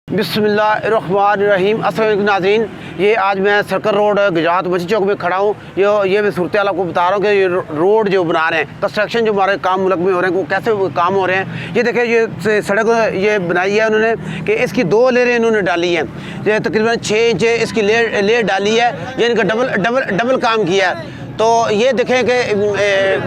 बिस्मिल्लाहिर्रहमानिर्रहीम। अस्सलाम वालेकुम नाज़रीन, ये आज मैं सर्कल रोड गुजरात मस्जिद चौक में खड़ा हूँ। ये मैं सूरत हाल आपको बता रहा हूँ कि ये रोड जो बना रहे हैं, कंस्ट्रक्शन जो हमारे काम मुल्क में हो रहे हैं, वो कैसे काम हो रहे हैं। ये देखिए, ये सड़क ये बनाई है उन्होंने कि इसकी 2 लेयरें इन्होंने डाली हैं। ये तकरीबन 6 इंच इसकी लेयर डाली है, यानी कि डबल काम किया है। तो ये देखें कि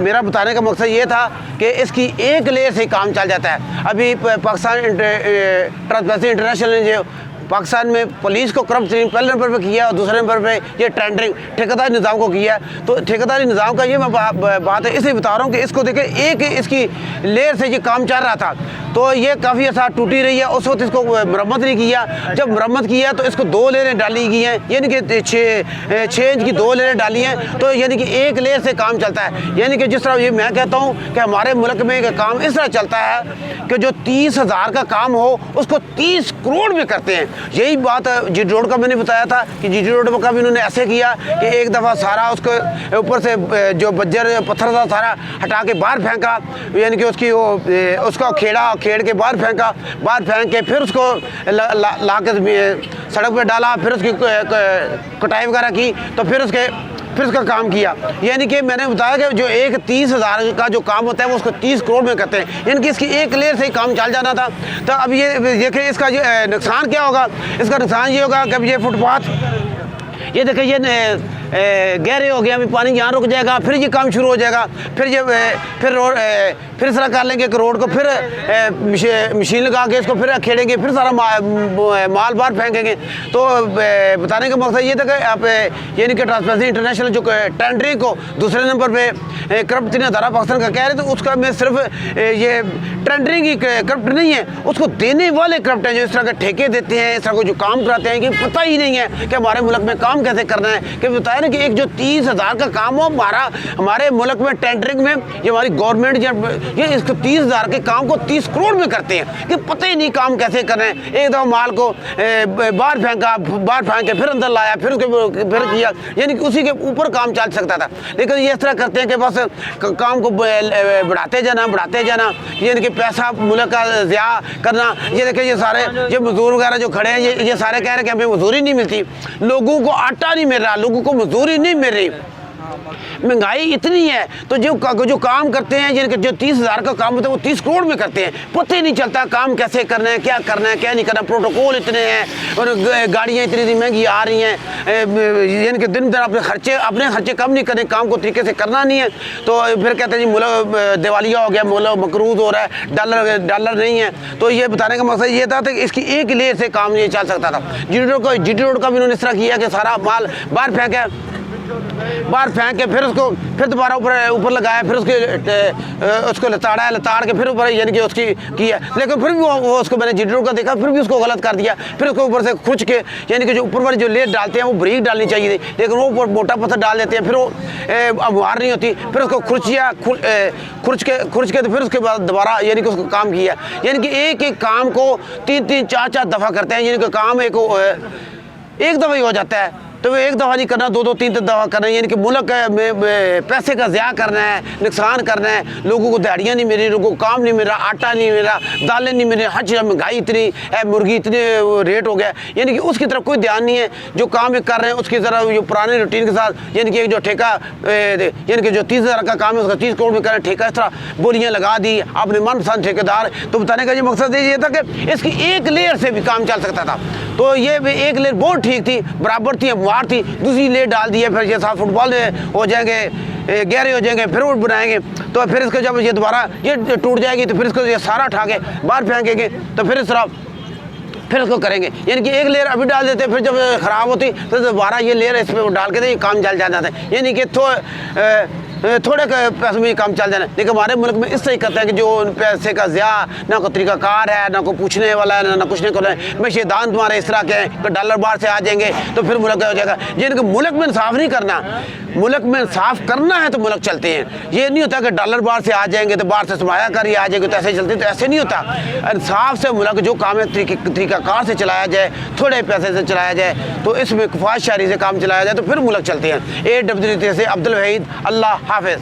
मेरा बताने का मकसद ये था कि इसकी एक लेयर से काम चल जाता है। अभी पाकिस्तान ट्रांसपेरेंसी इंटरनेशनल ने जो पाकिस्तान में पुलिस को करप्ट पहले नंबर पर किया और दूसरे नंबर पे ये टेंडरिंग ठेकेदारी निज़ाम को किया। तो ठेकेदारी निज़ाम का ये मैं बात है, इसलिए बता रहा हूँ कि इसको देखें, एक इसकी लेयर से ये काम चल रहा था, तो ये काफ़ी अर्सा टूटी रही है। उस वक्त इसको मरम्मत नहीं किया। जब मरम्मत किया तो इसको 2 लेयरें डाली गई हैं, यानी कि 6 इंच की 2 लेयरें डाली हैं। तो यानी कि एक लेयर से काम चलता है। यानी कि जिस तरह ये मैं कहता हूँ कि हमारे मुल्क में एक काम इस तरह चलता है कि जो 30,000 का काम हो उसको 30 करोड़ में करते हैं। यही बात जी रोड का मैंने बताया था कि जी रोड का भी उन्होंने ऐसे किया कि एक दफ़ा सारा उसको ऊपर से जो बज्जर पत्थर था सारा हटा के बाहर फेंका, यानी कि उसकी उसका खेड़ के बाहर फेंक के फिर उसको ला के सड़क पे डाला, फिर उसकी कटाई वगैरह की, तो फिर उसका काम किया। यानी कि मैंने बताया कि जो एक 30,000 का जो काम होता है वो उसको 30 करोड़ में करते हैं। यानी कि इसकी एक लेयर से ही काम चल जाना था। तो अब ये देखिए, इसका जो नुकसान क्या होगा। इसका नुकसान ये होगा कि अब ये फुटपाथ, ये देखिए, ये गहरे हो गए, अभी पानी यहाँ रुक जाएगा, फिर ये काम शुरू हो जाएगा। फिर इस तरह कर लेंगे कि रोड को फिर मशीन लगा के इसको फिर खेड़ेंगे, फिर सारा माल बाहर फेंकेंगे। तो बताने का मकसद ये था कि आप यानी कि ट्रांसपेरेंसी इंटरनेशनल जो टेंडरिंग को दूसरे नंबर पे करप्ट अदारा पाकिस्तान का कह रहे, तो उसका मैं सिर्फ ये टेंडरिंग ही करप्ट नहीं है, उसको देने वाले करप्ट हैं, जो इस तरह के ठेके देते हैं, इस तरह को जो काम कराते हैं, कि पता ही नहीं है कि हमारे मुल्क में काम कैसे करना है। कि बताया ना कि एक जो 30,000 का काम हो हमारे मुल्क में टेंडरिंग में, ये हमारी गवर्नमेंट ये इसको 30,000 के काम को 30 करोड़ में करते हैं, कि पता ही नहीं काम कैसे कर रहे हैं। एक दफ़ा माल को बाहर फेंक के फिर अंदर लाया, फिर किया, यानी कि उसी के ऊपर काम चल सकता था। लेकिन ये इस तरह करते हैं कि बस काम को बढ़ाते जाना, यानी कि पैसा मुल्क का ज़िया करना। ये देखिए, ये सारे ये मजदूर वगैरह जो खड़े हैं, ये सारे कह रहे हैं कि हमें मजदूरी नहीं मिलती, लोगों को आटा नहीं मिल रहा, लोगों को मजदूरी नहीं मिल रही, महंगाई इतनी है। तो जो काम करते हैं, जिनके जो 30,000 का काम होता है वो 30 करोड़ में करते हैं। पता ही नहीं चलता काम कैसे करना है, क्या करना है, क्या नहीं करना। प्रोटोकॉल इतने हैं और गाड़ियाँ इतनी महंगी आ रही हैं, यानी कि दिन दिन अपने खर्चे कम नहीं करें, काम को तरीके से करना नहीं है। तो फिर कहते हैं जी मुल्क दिवालिया हो गया, मुल्क मकरूज हो रहा है, डॉलर नहीं है। तो ये बताने का मकसद ये था कि इसकी एक लेयर से काम ये चल सकता था। जी रोड का भी उन्होंने इस तरह किया कि सारा माल बाहर फेंक के फिर दोबारा ऊपर लगाया, फिर उसको लताड़ के फिर ऊपर, यानी कि उसकी किया। लेकिन फिर भी वो उसको मैंने जीडी का देखा, फिर भी उसको गलत कर दिया। फिर उसको ऊपर से खुच के, यानी कि जो ऊपर वाली जो लेयर डालते हैं वो बारीक डालनी चाहिए थी, लेकिन वो मोटा पत्थर डाल देते हैं, फिर वो अमवार नहीं होती। फिर उसको खुरच के तो फिर उसके बाद दोबारा यानी कि उसको काम किया। यानी कि एक काम को 3-3, 4-4 दफ़ा करते हैं, यानी कि काम एक दफ़ा ही हो जाता है। तो एक दफ़ा नहीं करना, 2-2, 3-3 दफ़ा करना है, यानी कि मुल्क में पैसे का ज़िया करना है, नुकसान करना है। लोगों को दिहाड़ियाँ नहीं मिल रही, लोगों को काम नहीं मिल रहा, आटा नहीं मिल रहा, दालें नहीं मिल रही, हर चीज़ महंगाई इतनी है, मुर्गी इतने रेट हो गया, यानी कि उसकी तरफ कोई ध्यान नहीं है। जो काम कर रहे हैं उसकी तरफ जो पुराने रूटीन के साथ, यानी कि जो ठेका, यानी कि जो 30,000 का काम है उसका 30 करोड़ में करें ठेका, इस तरह बोलियाँ लगा दी अपने मनपसंद ठेकेदार। तो बताने का ये मकसद ये था कि इसकी एक लेयर से भी काम चल सकता था। तो ये एक लेयर बहुत ठीक थी, बराबर थी, वार थी। दूसरी लेयर डाल दी है, फिर ये साथ फुटबॉल हो जाएंगे, गहरे हो जाएंगे, फिर वो बनाएंगे। तो फिर इसको जब ये दोबारा ये टूट जाएगी तो फिर इसको ये सारा उठा के बाहर फेंकेंगे, तो फिर इस तरह फिर उसको करेंगे। यानी कि एक लेयर अभी डाल देते, फिर जब ख़राब होती तो दोबारा ये लेयर इस पर डाल के ये काम चल जाता है। यानी कि थोड़े पैसों में काम चल जाना। लेकिन हमारे मुल्क में इस तरह करते हैं कि जो पैसे का ज़िया ना कोई तरीक़ाकार है, ना कोई पूछने वाला है, ना कुछ नहीं कर रहा है। मैं शेदान तुम्हारे इस तरह के हैं कि डॉलर बाहर से आ जाएंगे तो फिर मुल्क हो जाएगा। जिनके मुल्क में इंसाफ नहीं करना, मुल्क में इंसाफ करना है तो मुल्क चलते हैं। ये नहीं होता कि डॉलर बाहर से आ जाएंगे तो बाहर से समाया कर ही आ जाएंगे तो ऐसे चलते, तो ऐसे नहीं होता। इंसाफ से मुल्क जो काम है तरीक़ाकार से चलाया जाए, थोड़े पैसे से चलाया जाए, तो इसमें ख्वाहिश शारी से काम चलाया जाए तो फिर मुल्क चलते हैं। AWD से अब्दुल वहीद, अल्लाह हाफ़िज़।